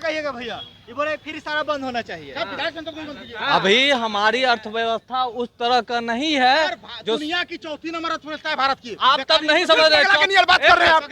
कहिएगा भैया? ये बोले फिर सारा बंद होना चाहिए। अभी हमारी अर्थव्यवस्था उस तरह का नहीं है जो दुनिया की चौथी नंबर अर्थव्यवस्था है भारत की। आप तब नहीं समझ रहे। बात कर रहे हैं आप।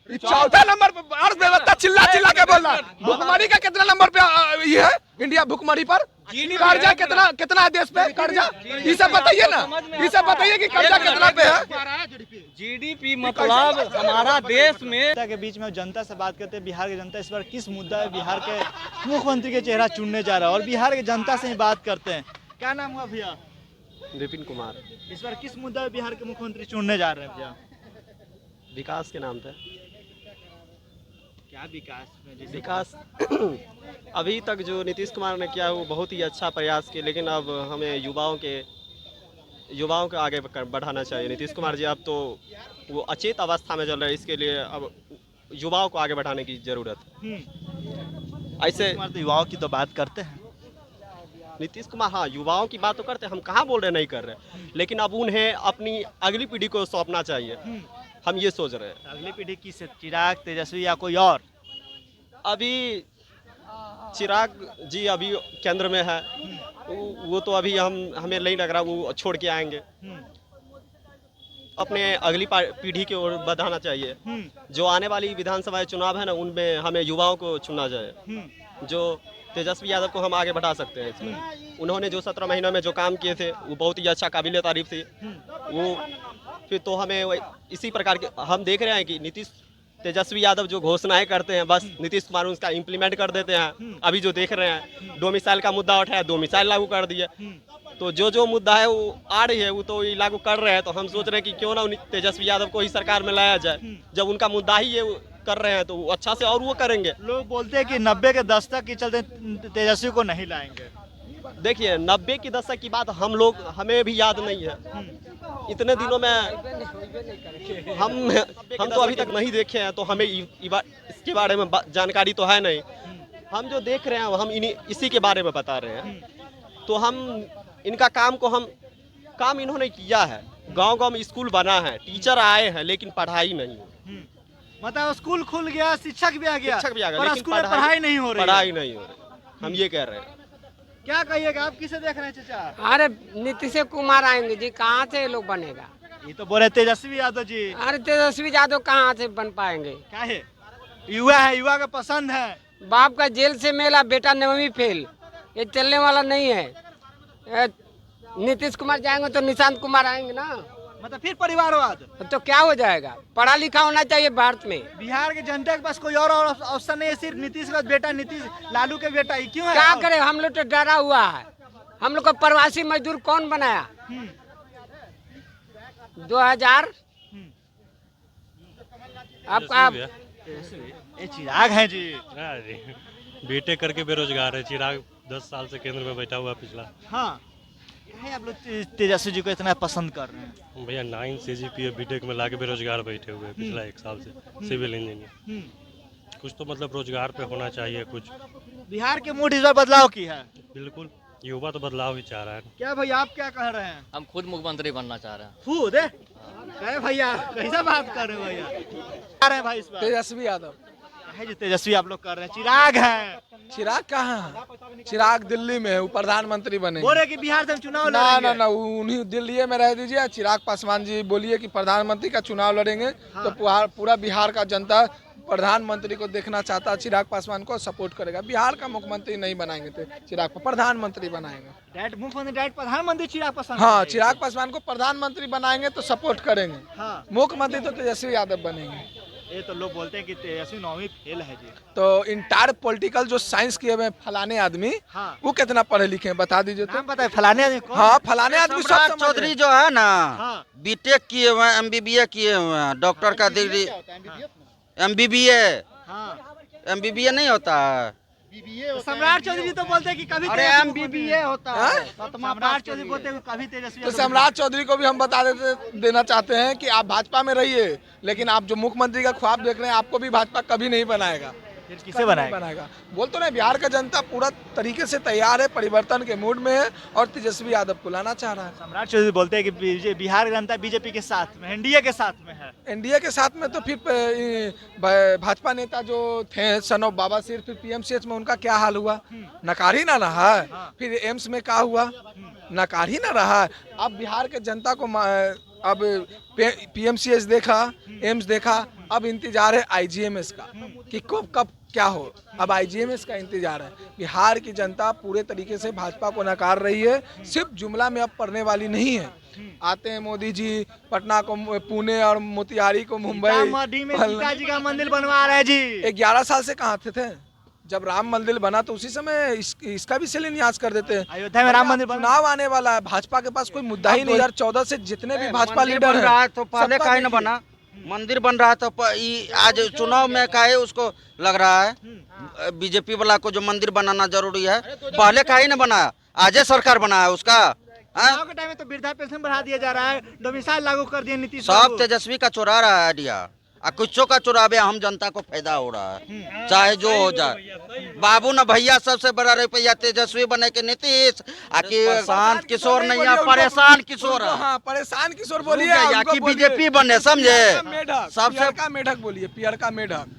चौथा नंबर पर अर्थव्यवस्था चिल्ला के बोल रहा है। भुखमरी का कितना नंबर पे ये है इंडिया? भुखमरी पर कर्जा कितना है देश पे? कर्जा ये सब बताइए ना, ये सब बताइए कि कर्जा कितना पे है? जीडीपी मतलब हमारा देश में के बीच में जनता से बात करते हैं। बिहार की जनता इस बार किस मुद्दा है बिहार के मुख्यमंत्री के चेहरा चुनने जा रहा है, और बिहार की जनता से ही बात करते हैं। क्या नाम हुआ भैया? विपिन कुमार। इस बार किस मुद्दा पे बिहार के मुख्यमंत्री चुनने जा रहे हैं भैया? विकास के नाम पे। क्या विकास में? विकास अभी तक जो नीतीश कुमार ने किया वो बहुत ही अच्छा प्रयास किया, लेकिन अब हमें युवाओं को आगे बढ़ाना चाहिए। नीतीश कुमार जी अब तो वो अचेत अवस्था में चल रहे हैं, इसके लिए अब युवाओं को आगे बढ़ाने की जरूरत है। ऐसे तो युवाओं की तो बात करते हैं नीतीश कुमार, हाँ युवाओं की बात तो करते हैं, हम कहाँ बोल रहे नहीं कर रहे, लेकिन अब उन्हें अपनी अगली पीढ़ी को सौंपना चाहिए, हम ये सोच रहे हैं। अगली पीढ़ी की से चिराग, तेजस्वी या कोई और? अभी चिराग जी अभी केंद्र में है, वो तो अभी हमें नहीं लग रहा वो छोड़ के आएंगे। अपने अगली पीढ़ी की ओर बढ़ाना चाहिए। जो आने वाली विधानसभा चुनाव है ना, उनमें हमें युवाओं को चुनना चाहिए। जो तेजस्वी यादव को हम आगे बढ़ा सकते हैं इसमें। उन्होंने जो 17 महीनों में जो काम किए थे वो बहुत ही अच्छा, काबिल तारीफ थी वो। फिर तो हमें इसी प्रकार के हम देख रहे हैं कि तेजस्वी यादव जो घोषणाएं करते हैं बस नीतीश कुमार उसका इम्प्लीमेंट कर देते हैं। अभी जो देख रहे हैं डोमिसाइल का मुद्दा उठाया, डोमिसाइल लागू कर दिए। तो जो मुद्दा है वो आ रही है वो तो लागू कर रहे हैं। तो हम सोच रहे हैं कि क्यों ना तेजस्वी यादव को ही सरकार में लाया जाए। जब उनका मुद्दा ही ये कर रहे हैं तो वो अच्छा से और वो करेंगे। लोग बोलते हैं कि 90 के दशक के चलते तेजस्वी को नहीं लाएंगे। देखिए 90 की दशक की बात हमें भी याद नहीं है। इतने दिनों में हम तो अभी तक नहीं देखे हैं, तो हमें इसके बारे में जानकारी तो है नहीं। हम जो देख रहे हैं हम इसी के बारे में बता रहे हैं। तो हम इनका काम इन्होंने किया है। गांव-गांव में स्कूल बना है, टीचर आए हैं, लेकिन पढ़ाई नहीं है। मतलब स्कूल खुल गया, शिक्षक भी आ गया, लेकिन स्कूल में पढ़ाई नहीं हो रही। हम ये कह रहे हैं। क्या कहिएगा, आप किसे देख रहे हैं चाचा? अरे नीतीश कुमार आएंगे जी, कहाँ से ये लोग बनेगा? ये तो बोले तेजस्वी यादव जी। अरे तेजस्वी यादव कहाँ से बन पाएंगे? क्या है, युवा है, युवा का पसंद है। बाप का जेल से मेला, बेटा 9वीं फेल, ये चलने वाला नहीं है। नीतीश कुमार जाएंगे तो निशांत कुमार आएंगे ना, मतलब फिर परिवारवाद। तो क्या हो जाएगा? पढ़ा लिखा होना चाहिए भारत में। बिहार के जनता के पास कोई और ऑप्शन नहीं है, सिर्फ नीतीश का बेटा, नीतीश लालू के बेटा ही क्यों है? क्या करे, हम लोग तो डरा हुआ है। हम लोग को प्रवासी मजदूर कौन बनाया? 2000 आपका ये चिराग है जी। बीटेक करके बेरोजगार है चिराग, 10 साल से केंद्र में बैठा हुआ पिछला। हाँ, आप लोग तेजस्वी जी को इतना पसंद कर रहे हैं? भैया 9 CGPA बीटेक में लाके बेरोजगार बैठे हुए पिछला 1 साल से, सिविल इंजीनियर। कुछ तो मतलब रोजगार पे होना चाहिए कुछ। बिहार के मूड इस बार बदलाव की है। बिल्कुल, युवा तो बदलाव ही चाह रहा है। क्या भैया आप क्या कह रहे हैं? हम खुद मुख्यमंत्री बनना चाह रहे हैं। खुद है भैया, कैसा बात कर रहे हो भैया? आ रहे हैं भाई इस बार तेजस्वी यादव है जी। तेजस्वी आप लोग कर रहे हैं, चिराग है। चिराग कहाँ? चिराग दिल्ली में है, वो प्रधानमंत्री बने। बोल रहे कि बिहार से हम चुनाव ना लड़ेंगे। ना ना, उन्हीं दिल्ली में रह दीजिए। चिराग पासवान जी बोलिए कि प्रधानमंत्री का चुनाव लड़ेंगे। तो पूरा बिहार का जनता प्रधानमंत्री को देखना चाहता है, चिराग पासवान को सपोर्ट करेगा। बिहार का मुख्यमंत्री नहीं बनाएंगे तो चिराग को प्रधानमंत्री बनाएंगे। डायरेक्ट मुख्यमंत्री, डायरेक्ट प्रधानमंत्री चिराग पासवान। हाँ, चिराग पासवान को प्रधानमंत्री बनाएंगे तो सपोर्ट करेंगे। हाँ, मुख्यमंत्री तो तेजस्वी यादव बनेंगे। ये तो लोग बोलते हैं कि तेजस्वी 9वीं फेल है जी। तो इंटायर पॉलिटिकल जो साइंस किए हुए फलाने आदमी, हाँ, वो कितना पढ़े लिखे हैं बता दीजिए तो। नाम पता है फलाने आदमी कौन? हाँ, फलाने आदमी सब सम्राट चौधरी जो है ना, हाँ, बीटेक किए हुए हैं, MBBA किए हुए हैं, डॉक्टर का डिग्री। MBBA हाँ, MBBA नहीं होता है? सम्राट चौधरी तो बोलते हैं कि कभी अरे तेजस्वी MBBA होता है। सम्राट चौधरी बोलते हैं कि कभी तेजस्वी तो सम्राट चौधरी को भी हम बता देना चाहते हैं कि आप भाजपा में रहिए, लेकिन आप जो मुख्यमंत्री का ख्वाब देख रहे हैं आपको भी भाजपा कभी नहीं बनाएगा। फिर किसे बनाएगा? बनाएगा? बोल तो नहीं, बिहार का जनता पूरा तरीके से तैयार है, परिवर्तन के मूड में है और तेजस्वी यादव को लाना चाह रहा है। सम्राट चौधरी बोलते हैं कि बिहार की जनता बीजेपी के साथ में, एनडीए के साथ में है। एनडीए के साथ में तो फिर भाजपा नेता जो थे सन ऑफ बाबा सिर, फिर पीएमसीएच में उनका क्या हाल हुआ? नकार ही ना रहा है। फिर एम्स में क्या हुआ? नकार ही ना रहा है। अब बिहार के जनता को अब पीएमसीएच देखा, एम्स देखा, अब इंतजार है आईजीएमएस का कि कब क्या हो। अब आईजीएमएस का इंतजार है। बिहार की जनता पूरे तरीके से भाजपा को नकार रही है, सिर्फ जुमला में अब पड़ने वाली नहीं है। आते हैं मोदी जी, पटना को पुणे और मोतिहारी को मुंबई, सीतामढ़ी में सीता जी का मंदिर बनवा रहे हैं जी। 11 साल से कहाँ थे? जब राम मंदिर बना तो उसी समय इसका भी शिलान्यास कर देते हैं। अयोध्या में राम मंदिर चुनाव आने वाला है, भाजपा के पास कोई मुद्दा ही नहीं। 2014 से जितने भी भाजपा लीडर हैं तो पहले सबका काहे न देखिए। बना? मंदिर बन रहा था आज चुनाव में काहे उसको लग रहा है बीजेपी वाला को जो मंदिर बनाना जरूरी है? पहले काहे न बनाया? आज सरकार बनाया उसका। चुनाव के टाइम में तो वृद्धा पेंशन बढ़ा दिया जा रहा है, डोमिसाइल लागू कर दिया नीतीश सब बाबू। तेजस्वी का चुरा रहा है आइडिया, कुछों का चुरावे, हम जनता को फायदा हो रहा है, चाहे जो हो जाए। बाबू न भैया सबसे बड़ा रुपया तेजस्वी बने के नीतीश, आकि शांत किशोर नहीं है, परेशान किशोर है। हाँ, परेशान किशोर बोलिए, आकि बीजेपी बने, समझे? सबसे का मेढक बोलिए, पियर का मेढक।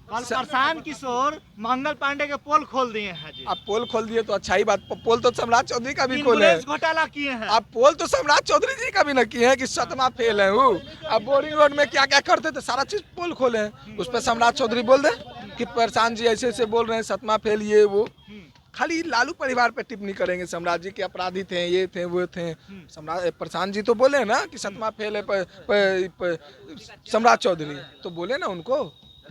कल परेशान किशोर मंगल पांडे के पोल खोल दिए हैं जी। अब पोल खोल दिए तो अच्छा ही बात। पोल तो सम्राट चौधरी का भी खोल है। एम्बुलेंस घोटाला किए हैं। अब पोल तो सम्राट चौधरी जी का भी न किए हैं कि 7वां फेल है वो। अब बोरिंग रोड में क्या क्या करते थे, सारा चीज पोल खोले हैं। उस पर सम्राट चौधरी बोल दे कि प्रशांत जी ऐसे ऐसे बोल रहे हैं, 7वां फेल ये वो। खाली लालू परिवार पे टिप्पणी करेंगे, सम्राट जी के अपराधी थे, ये थे वो थे। सम्राट प्रशांत जी तो बोले ना कि 7वां फेल है सम्राट चौधरी, तो बोले ना उनको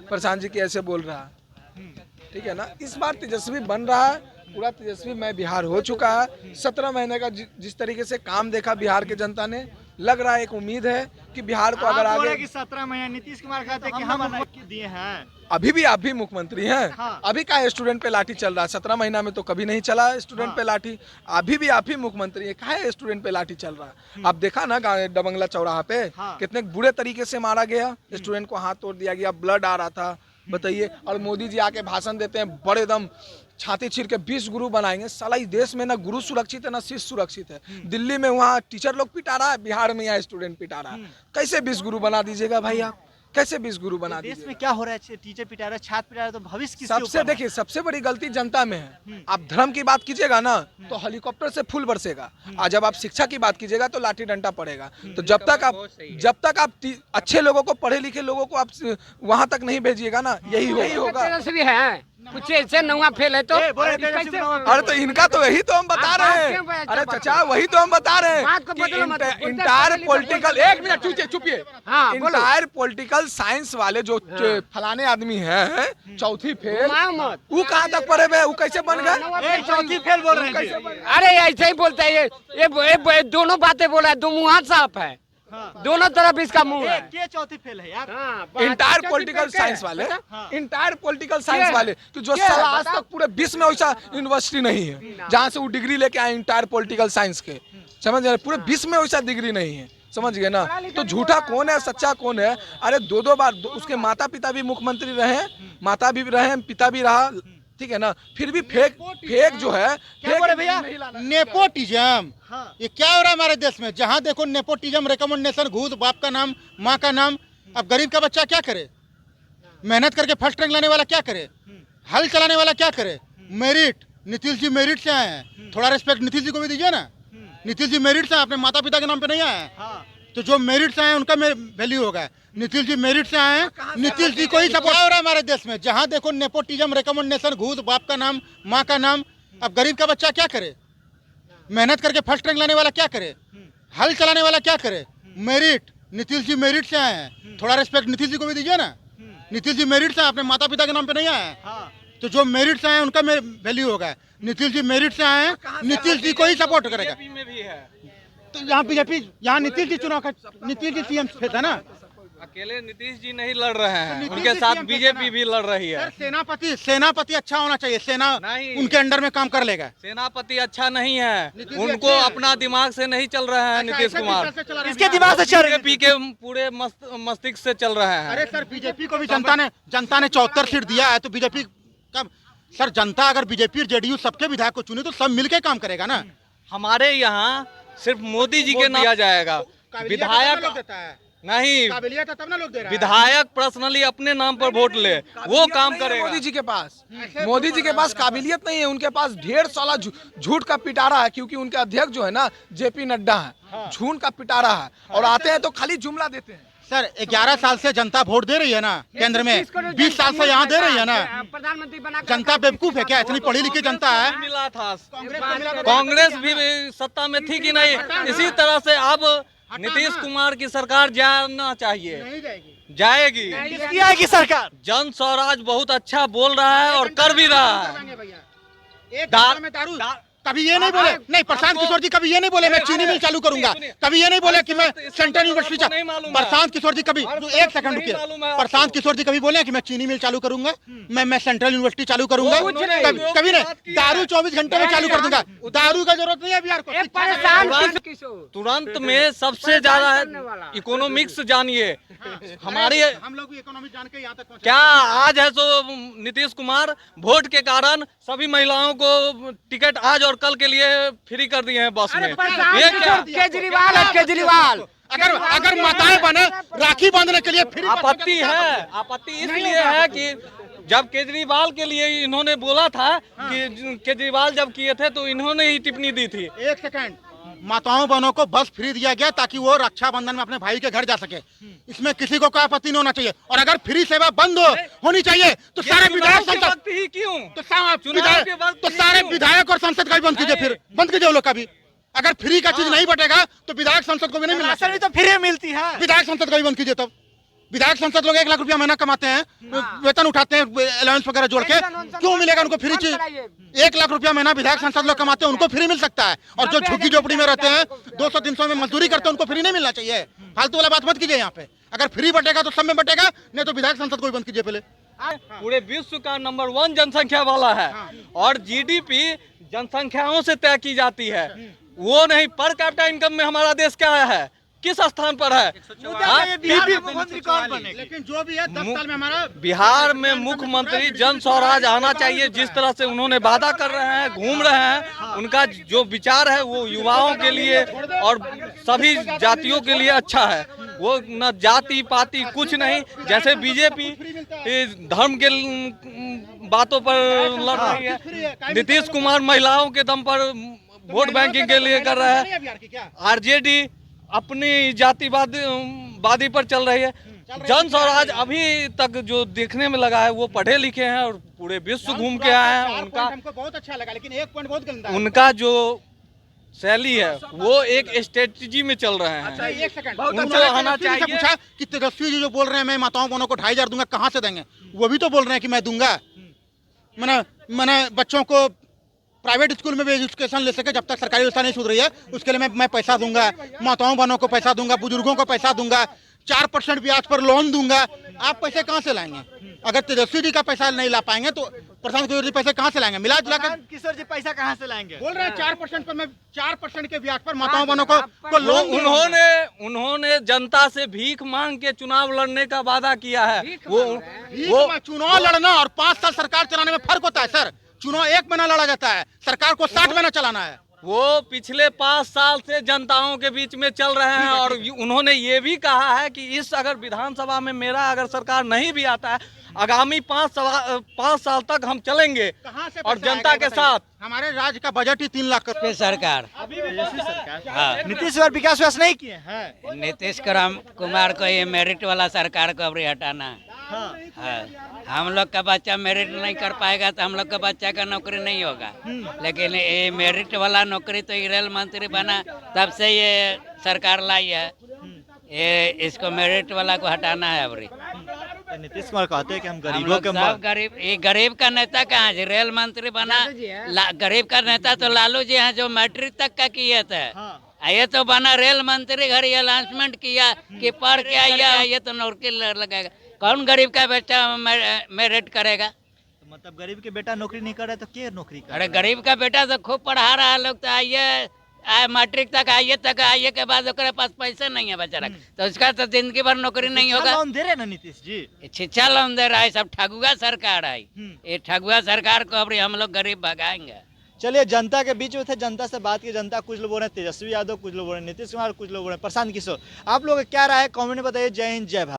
प्रशांत जी की ऐसे बोल रहा है। ठीक है ना, इस बार तेजस्वी बन रहा है, पूरा तेजस्वी मैं बिहार हो चुका है। 17 महीने का जिस तरीके से काम देखा बिहार के जनता ने, लग रहा है एक उम्मीद है कि बिहार को अगर आप बोले आगे कि 17 महीने नीतीश कुमार कहते हैं कि हम दिए हैं। अभी भी आप भी मुख्यमंत्री हैं। हाँ। अभी का स्टूडेंट पे लाठी चल रहा है? 17 महीना में तो कभी नहीं चला स्टूडेंट पे लाठी। अभी भी आप ही मुख्यमंत्री है, कहा स्टूडेंट पे लाठी चल रहा है? आप देखा ना डबंगला चौराहा पे कितने बुरे तरीके से मारा गया, स्टूडेंट को हाथ तोड़ दिया गया, ब्लड आ रहा था, बताइए। और मोदी जी आके भाषण देते हैं, बड़े दम छाती चीर के 20 गुरु बनाएंगे। साला इस देश में ना गुरु सुरक्षित है ना शिष्य सुरक्षित है। दिल्ली में वहाँ टीचर लोग पिटा रहा है, बिहार में यहाँ स्टूडेंट पिटा रहा है। कैसे 20 गुरु बना दीजिएगा भाई आप? कैसे 20 गुरु बना देश दीजिएगा? में क्या हो रहा है? टीचर पिटा रहा है, छात्र पिटा रहा है, तो भविष्य किसके सबसे ऊपर है? देखिए, सबसे बड़ी गलती जनता में है। आप धर्म की बात कीजिएगा ना तो हेलीकॉप्टर से फूल बरसेगा, और जब आप शिक्षा की बात कीजिएगा तो लाठी डंडा पड़ेगा। तो जब तक आप अच्छे लोगों को, पढ़े लिखे लोगों को आप वहां तक नहीं भेजिएगा ना, यही होगा। तेजस्वी है कुछ ऐसे 9वां फेल है तो अरे तो इनका तो यही तो हम बता रहे हैं। अरे चाचा वही तो हम बता रहे हैं कि इंटायर पॉलिटिकल, एक मिनट चुपिए, इंटायर पॉलिटिकल साइंस वाले जो फलाने आदमी हैं, चौथी फेल, वो कहाँ तक पढ़े हुए? वो कैसे बन गए? चौथी फेल बोल रहे हैं। अरे ऐसे ही बोलता है ये दोनों बातें बोला है, दो मुँह साफ है, दोनों तरफ इसका मुंह है। ये चौथी फेल है यार। इंटायर पॉलिटिकल साइंस वाले, इंटायर पॉलिटिकल साइंस वाले, तो जो साला आज तक पूरे विश्व में वैसा यूनिवर्सिटी नहीं है जहाँ से वो डिग्री लेके आए इंटायर पॉलिटिकल साइंस के, समझ गए? पूरे विश्व में वैसा डिग्री नहीं है, समझ गए ना? तो झूठा कौन है, सच्चा कौन है? अरे दो बार उसके माता पिता भी मुख्यमंत्री रहे, माता भी रहे, पिता भी रहा, ठीक है ना? फिर भी फेक जो है, क्या बोले भैया? नेपोटिज्म, ये क्या हो रहा है हमारे देश में? जहाँ देखो नेपोटिज्म, रिकमेंडेशन, घूस, बाप का नाम, माँ का नाम। अब गरीब का बच्चा क्या करे? मेहनत करके फर्स्ट रैंक लाने वाला क्या करे? हल चलाने वाला क्या करे? मेरिट, नीतीश जी मेरिट से आए हैं, थोड़ा रिस्पेक्ट नीतीश जी को भी दीजिए ना। नीतीश जी मेरिट से आए, अपने माता पिता के नाम पे नहीं आए हैं। तो जो मेरिट से आए उनका वैल्यू होगा। नीतीश जी मेरिट से आए हैं, नीतीश जी को ही सपोर्ट हो रहा है हमारे देश में। जहाँ देखो नेपोटिज्म, रिकमेंडेशन, घूस, बाप का नाम, माँ का नाम। अब गरीब का बच्चा क्या करे? मेहनत करके फर्स्ट रैंक लाने वाला क्या करे? हल चलाने वाला क्या करे? मेरिट, नीतीश जी मेरिट से आए हैं, थोड़ा रिस्पेक्ट नीतीश जी को भी दीजिए ना। नीतीश जी मेरिट से, अपने माता पिता के नाम पे नहीं आए हैं। तो जो मेरिट से आए उनका वैल्यू होगा। नीतीश जी मेरिट से आए हैं, नीतीश जी को ही सपोर्ट करेगा। तो यहाँ बीजेपी, यहाँ नीतीश जी चुनाव का, नीतीश जी सीएम था ना, अकेले नीतीश जी नहीं लड़ रहे हैं, नीतीश उनके जी साथ CM बीजेपी भी लड़ रही है। सर सेनापति अच्छा होना चाहिए, सेना नहीं। उनके अंडर में काम कर लेगा। सेनापति अच्छा नहीं है, नीतीश जी उनको अच्छे हैं। अपना दिमाग से नहीं चल रहे हैं नीतीश कुमार, इसके दिमाग से चल रहे हैं। बीजेपी के पूरे मस्तिष्क से चल रहे हैं। अरे सर बीजेपी को भी जनता ने 74 सीट दिया है, तो बीजेपी का सर जनता अगर बीजेपी और जेडीयू सबके विधायक को चुने तो सब मिलके काम करेगा ना। हमारे यहाँ सिर्फ मोदी जी के नाम दिया जाएगा, विधायक नहीं, काबिलियत है तब ना लोग दे रहा है। विधायक पर्सनली अपने नाम पर वोट ले, वो काम करेगा। मोदी जी के पास काबिलियत नहीं है, उनके पास ढेर साला झूठ का पिटारा है, क्योंकि उनके अध्यक्ष जो है ना जेपी नड्डा है, झूठ का पिटारा है, और आते हैं तो खाली जुमला देते हैं। सर 11 साल से जनता वोट दे रही है ना केंद्र में, 20 साल से यहाँ दे रही है ना। प्रधानमंत्री बना जनता बेवकूफ है क्या? इतनी पढ़ी लिखी जनता है। मिला था, कांग्रेस भी सत्ता में थी कि नहीं, इसी तरह से अब नीतीश कुमार की सरकार जाना चाहिए, जाएगी। किसकी आएगी सरकार? जन स्वराज बहुत अच्छा बोल रहा है और कर भी रहा है। दारू कभी ये नहीं बोले, नहीं प्रशांत किशोर जी कभी ये नहीं बोले मैं चीनी मिल चालू करूंगा, कभी ये नहीं बोले कि मैं सेंट्रल यूनिवर्सिटी प्रशांत किशोर जी कभी एक सेकंड रुकिए, प्रशांत किशोर जी कभी बोले कि मैं चीनी मिल चालू करूंगा, मैं सेंट्रल यूनिवर्सिटी चालू करूंगा, कभी नहीं। दारू 24 घंटे में चालू कर दूंगा, दारू का जरूरत नहीं है बिहार को। तुरंत में सबसे ज्यादा इकोनॉमिक्स जानिए हमारी, हम लोग भी इकोनॉमी जान के यहाँ तक पहुंचे। क्या आज है तो नीतीश कुमार वोट के कारण सभी महिलाओं को टिकट आज और कल के लिए फ्री कर दिए हैं बस में। ये क्या? केजरीवाल है, केजरीवाल। अगर माताएं बने राखी बांधने के लिए फ्री आपत्ति है, आपत्ति इसलिए है कि जब केजरीवाल के लिए इन्होंने बोला था कि केजरीवाल जब किए थे तो इन्होंने ही टिप्पणी दी थी। एक सेकंड, माताओं बहनों को बस फ्री दिया गया ताकि वो रक्षाबंधन में अपने भाई के घर जा सके, इसमें किसी को कोई आपत्ति नहीं होना चाहिए। और अगर फ्री सेवा बंद होनी चाहिए तो सारे विधायक संसद ही क्यों, तो सारे विधायक और संसद का भी बंद कीजिए, फिर बंद कीजिए वो लोग का भी। अगर फ्री का चीज नहीं बटेगा तो विधायक संसद को भी नहीं मिलना चाहिए। तो फ्री मिलती है, विधायक संसद का भी बंद कीजिए। तब विधायक संसद लोग 1 लाख रुपया महीना कमाते हैं, वेतन उठाते हैं अलाउंस वगैरह जोड़ के, क्यों मिलेगा उनको फ्री चीज? 1 लाख रुपया महीना विधायक संसद लोग कमाते हैं, उनको फ्री मिल सकता है। और जो झुग्गी झोपड़ी में रहते हैं 200-300 में मजदूरी करते हैं उनको फ्री नहीं मिलना चाहिए। फालतू वाला बात मत कीजिए यहाँ पे। अगर फ्री बटेगा तो सब में बटेगा, नहीं तो विधायक संसद को भी बंद कीजिए पहले। पूरे विश्व का नंबर 1 जनसंख्या वाला है और जीडीपी जनसंख्याओं से तय की जाती है, वो नहीं पर कैपिटा इनकम में हमारा देश क्या है, किस स्थान पर है? मुख्यमंत्री कौन बनेगा? लेकिन जो भी है 10 साल में हमारा बिहार में मुख्यमंत्री जन स्वराज आना चाहिए। जिस तरह से उन्होंने वादा कर रहे हैं, घूम रहे हैं, उनका जो विचार है वो युवाओं के लिए और सभी जातियों के लिए अच्छा है। वो न जाति पाति कुछ नहीं, जैसे बीजेपी धर्म के बातों पर लड़ रही है, नीतीश कुमार महिलाओं के दम पर वोट बैंकिंग के लिए कर रहा है, आरजेडी अपनी जातिवादी पर चल रही है। जन स्वराज अभी तक जो देखने में लगा है वो पढ़े लिखे हैं और पूरे विश्व घूम के आए हैं। उनका हमको बहुत अच्छा लगा, लेकिन एक पॉइंट बहुत गंदा है। उनका जो शैली है वो एक स्ट्रेटजी में चल रहे हैं। अच्छा, एक सेकंड, उनको आना चाहिए। पूछा कि तेजस्वी जी जो बोल रहे हैं मैं माताओं बहनों को 2500 दूंगा, कहाँ से देंगे? वो भी तो बोल रहे हैं कि मैं दूंगा। मैंने बच्चों को प्राइवेट स्कूल में भी एजुकेशन ले सके, जब तक सरकारी व्यवस्था नहीं सुधर रही है उसके लिए मैं पैसा दूंगा, माताओं बहनों को पैसा दूंगा, बुजुर्गों को पैसा दूंगा, 4% ब्याज पर लोन दूंगा। आप पैसे कहाँ से लाएंगे? अगर तेजस्वी जी का पैसा नहीं ला पाएंगे तो प्रशांत किशोर जी पैसे कहाँ से लाएंगे? मिला जुला कर किशोर जी पैसा कहाँ से लाएंगे? बोल रहे हैं 4% पर, मैं 4% के ब्याज पर माताओं बहनों को लोन। उन्होंने जनता से भीख मांग के चुनाव लड़ने का वादा किया है। वो चुनाव लड़ना और 5 साल सरकार चलाने में फर्क होता है सर। चुनाव 1 महीना लड़ा जाता है, सरकार को 60 महीना चलाना है। वो पिछले 5 साल से जनताओं के बीच में चल रहे हैं और उन्होंने ये भी कहा है कि इस अगर विधानसभा में मेरा अगर सरकार नहीं भी आता है, आगामी 5 साल तक हम चलेंगे और जनता के साथ। हमारे राज्य का बजट ही 3 लाख पे सरकार। नीतीश और विकास नहीं किए हैं। नीतीश कुमार को ये मेरिट वाला सरकार को अभी हटाना है। हम लोग का बच्चा मेरिट नहीं कर पाएगा तो हम लोग का बच्चा का नौकरी नहीं होगा, लेकिन ये मेरिट वाला नौकरी तो ये रेल मंत्री बना तब से ये सरकार लाई है। ये इसको मेरिट वाला को हटाना है। अभी नीतीश कुमार कहते हैं कि हम हम गरीबों लोग के सब गरीब, ये गरीब का नेता कहाँ है? रेल मंत्री बना, गरीब का नेता तो लालू जी हैं जो मैट्रिक तक का किए थे। ये तो बना रेल मंत्री घर ये अनाउंसमेंट किया कि पढ़ के आइए ये तो नौकरी लगेगा। कौन गरीब का बेटा मेरिट करेगा? तो मतलब गरीब के बेटा नौकरी नहीं कर रहे तो क्या नौकरी कर? अरे गरीब का बेटा तो खूब पढ़ा रहा है लोग, तो आइए मैट्रिक तक आइए के बाद ओकरे पास पैसे नहीं है बेचारा, तो उसका तो जिंदगी भर नौकरी नहीं होगा। लोन दे रहे ना नीतीश जी, शिक्षा लोन दे रहा है, सब ठगुआ सरकार है। ये ठगुआ सरकार को अब हम लोग गरीब भगाएंगे। चलिए जनता के बीच में थे, जनता से बात की। जनता कुछ लोग बोल रहे हैं तेजस्वी यादव, कुछ लोग बोल रहे हैं नीतीश कुमार, कुछ लोग बोल रहे हैं प्रशांत किशोर। आप लोग क्या राय है कमेंट में बताइए। जय हिंद जय भारत।